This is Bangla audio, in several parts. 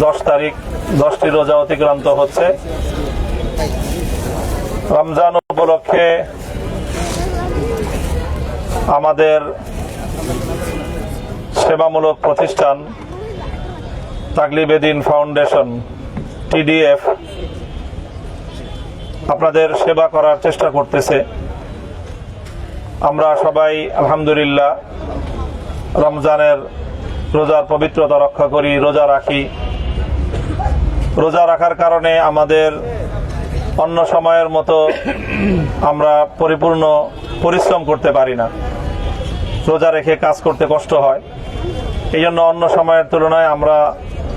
10 তারিখ 10টি রোজা অতিক্রান্ত হচ্ছে। রমজান উপলক্ষে আমাদের সেবামূলক প্রতিষ্ঠান তাকলিবে দ্বীন ফাউন্ডেশন TDF আপনাদের সেবা করার চেষ্টা করতেছে। আমরা সবাই আলহামদুলিল্লাহ রমজানের রোজার পবিত্রতা রক্ষা করি, রোজা রাখি। রোজা রাখার কারণে আমাদের অন্য সময়ের মতো আমরা পরিপূর্ণ পরিশ্রম করতে পারি না। রোজা রেখে কাজ করতে কষ্ট হয়, এই জন্য অন্য সময়ের তুলনায় আমরা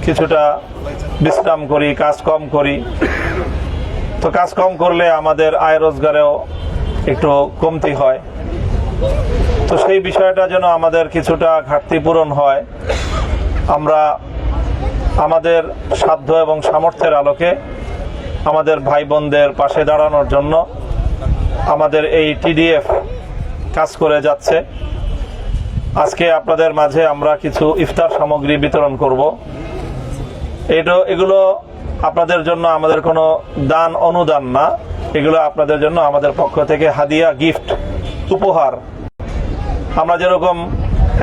কিছুটা বিশ্রাম করি, কাজ কম করি। তো কাজ কম করলে আমাদের আয় রোজগারেও একটু কমতি হয়। তো সেই বিষয়টা যেন আমাদের কিছুটা ঘাটতি পূরণ হয়, আমরা আমাদের সাধ্য এবং সামর্থ্যের আলোকে আমাদের ভাই বোনদের পাশে দাঁড়ানোর জন্য আমাদের এই TDF কাজ করে যাচ্ছে। আজকে আপনাদের মাঝে আমরা কিছু ইফতার সামগ্রী বিতরণ করব। এগুলো আপনাদের জন্য আমাদের কোনো দান অনুদান না, এগুলো আপনাদের জন্য আমাদের পক্ষ থেকে হাদিয়া, গিফট, উপহার। আমরা যেরকম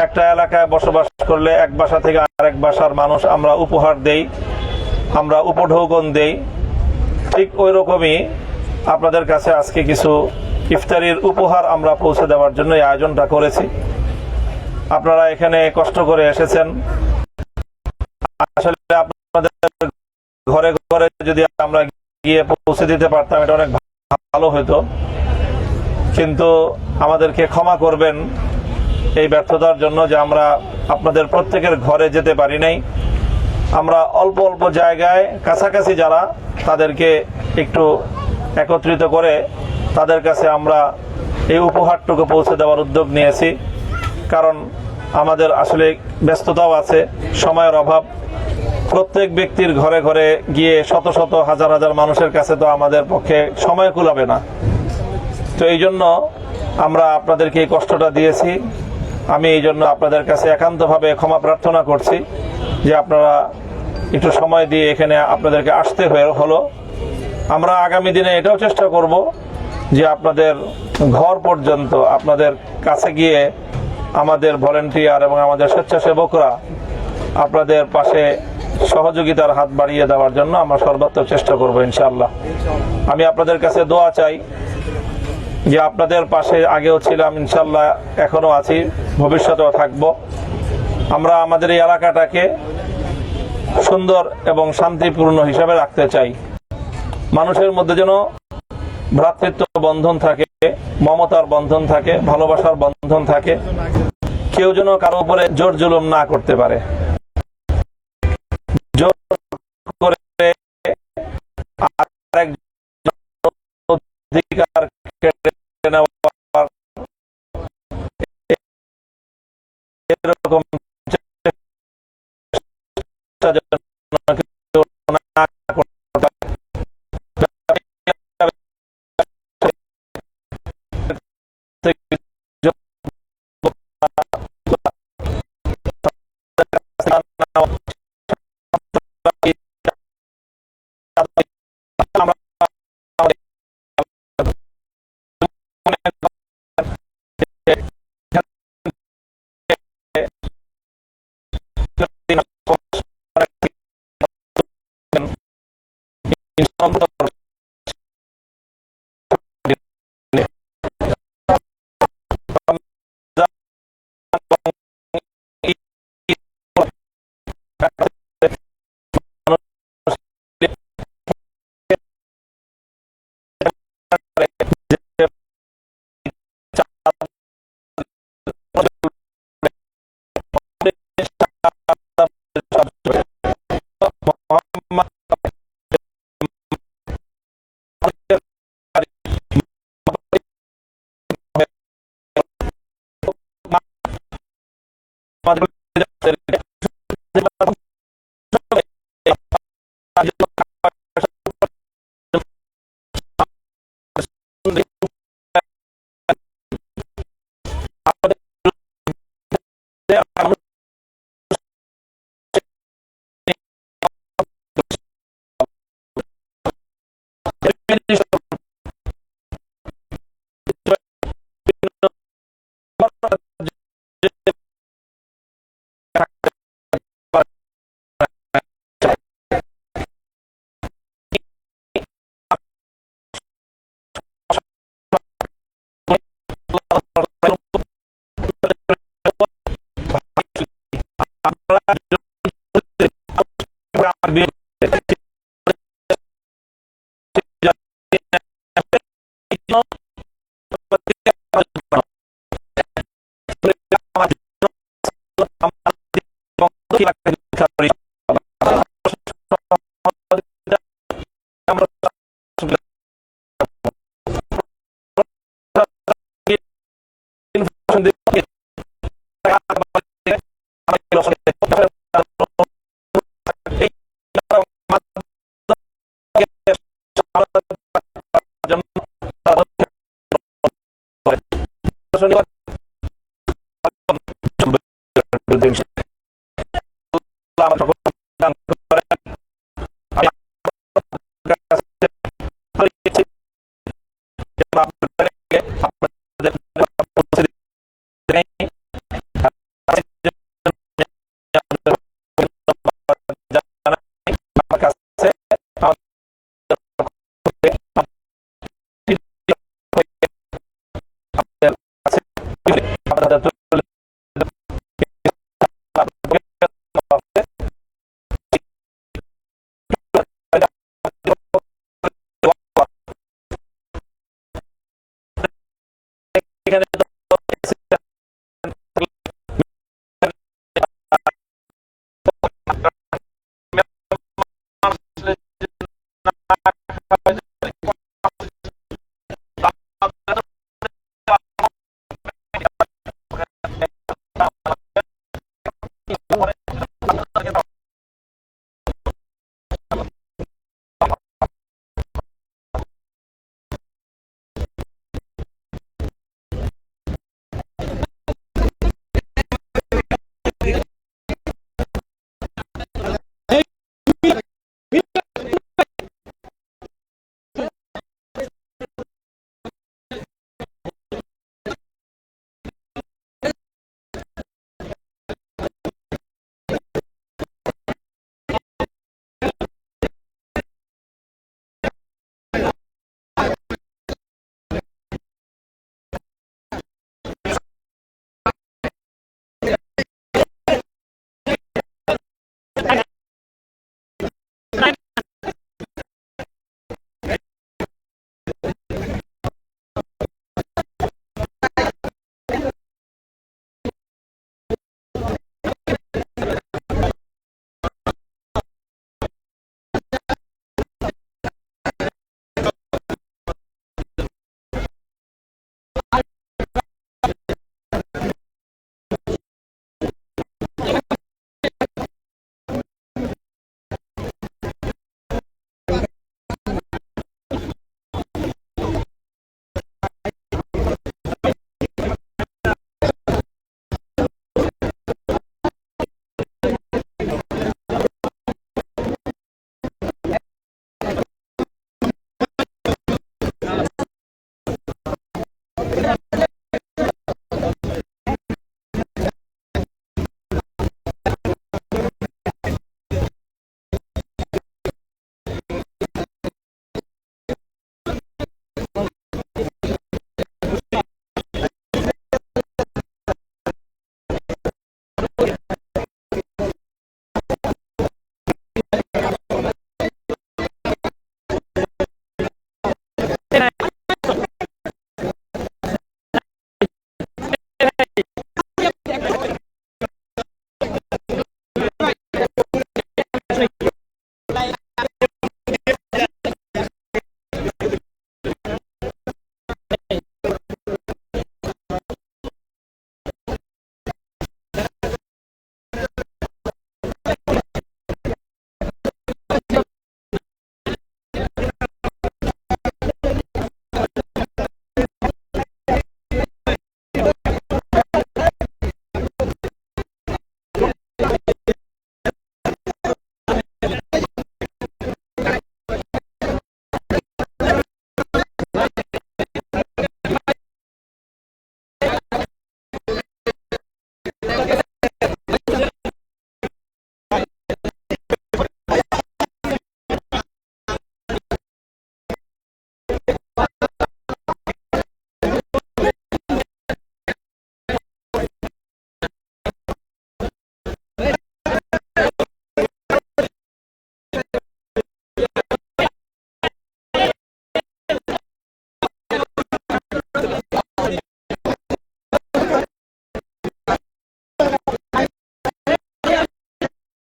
একটা এলাকায় বসবাস করলে এক বাসা থেকে আরেক বাসার মানুষ আমরা উপহার দেই, আমরা উপঢৌকন দেই, ঠিক ওই রকমই আপনাদের কাছে আজকে কিছু ইফতারির উপহার আমরা পৌঁছে দেওয়ার জন্য এই আয়োজনটা করেছি। আপনারা এখানে কষ্ট করে এসেছেন। আসলে আপনাদের ঘরে ঘরে যদি আমরা গিয়ে পৌঁছে দিতে পারতাম এটা অনেক ভালো হতো, কিন্তু আমাদেরকে ক্ষমা করবেন এই ব্যর্থতার জন্য যে আমরা আপনাদের প্রত্যেকের ঘরে যেতে পারি নাই। আমরা অল্প অল্প জায়গায় কাছাকাছি যারা তাদেরকে একটু একত্রিত করে তাদের কাছে আমরা এই উপহারটুকু পৌঁছে দেওয়ার উদ্যোগ নিয়েছি। কারণ আমাদের আসলে ব্যস্ততাও আছে, সময়ের অভাব। প্রত্যেক ব্যক্তির ঘরে ঘরে গিয়ে শত শত হাজার হাজার মানুষের কাছে তো আমাদের পক্ষে সময় কুলাবে না। তো এই জন্য আমরা আপনাদেরকে এই কষ্টটা দিয়েছি। আমি এই জন্য আপনাদের কাছে একান্তভাবে ক্ষমা প্রার্থনা করছি যে আপনারা একটু সময় দিয়ে এখানে আপনাদেরকে আসতে হলো। আমরা আগামী দিনে এটাও চেষ্টা করব যে আপনাদের ঘর পর্যন্ত আপনাদের কাছে গিয়ে আমাদের ভলেন্টিয়ার এবং আমাদের স্বেচ্ছাসেবকরা আপনাদের পাশে সহযোগিতার হাত বাড়িয়ে দেওয়ার জন্য আমরা সর্বাত্মক চেষ্টা করব ইনশাআল্লাহ। আমি আপনাদের কাছে দোয়া চাই যে আপনাদের পাশে আগেও ছিলাম, ইনশাআল্লাহ এখনো আছি, ভবিষ্যতেও থাকব। আমরা আমাদের এই এলাকাটাকে সুন্দর এবং শান্তিপূর্ণ হিসাবে রাখতে চাই। মানুষের মধ্যে যেন ভ্রাতৃত্ব বন্ধন থাকে, মমতার বন্ধন থাকে, ভালোবাসার বন্ধন থাকে। কেউ যেন কারো উপরে জোর জুলুম না করতে পারে। জোর করে আরেক অধিকার কেড়ে নেওয়ার এরকম চেষ্টা যেন কেউ না করতে পারে। আমরা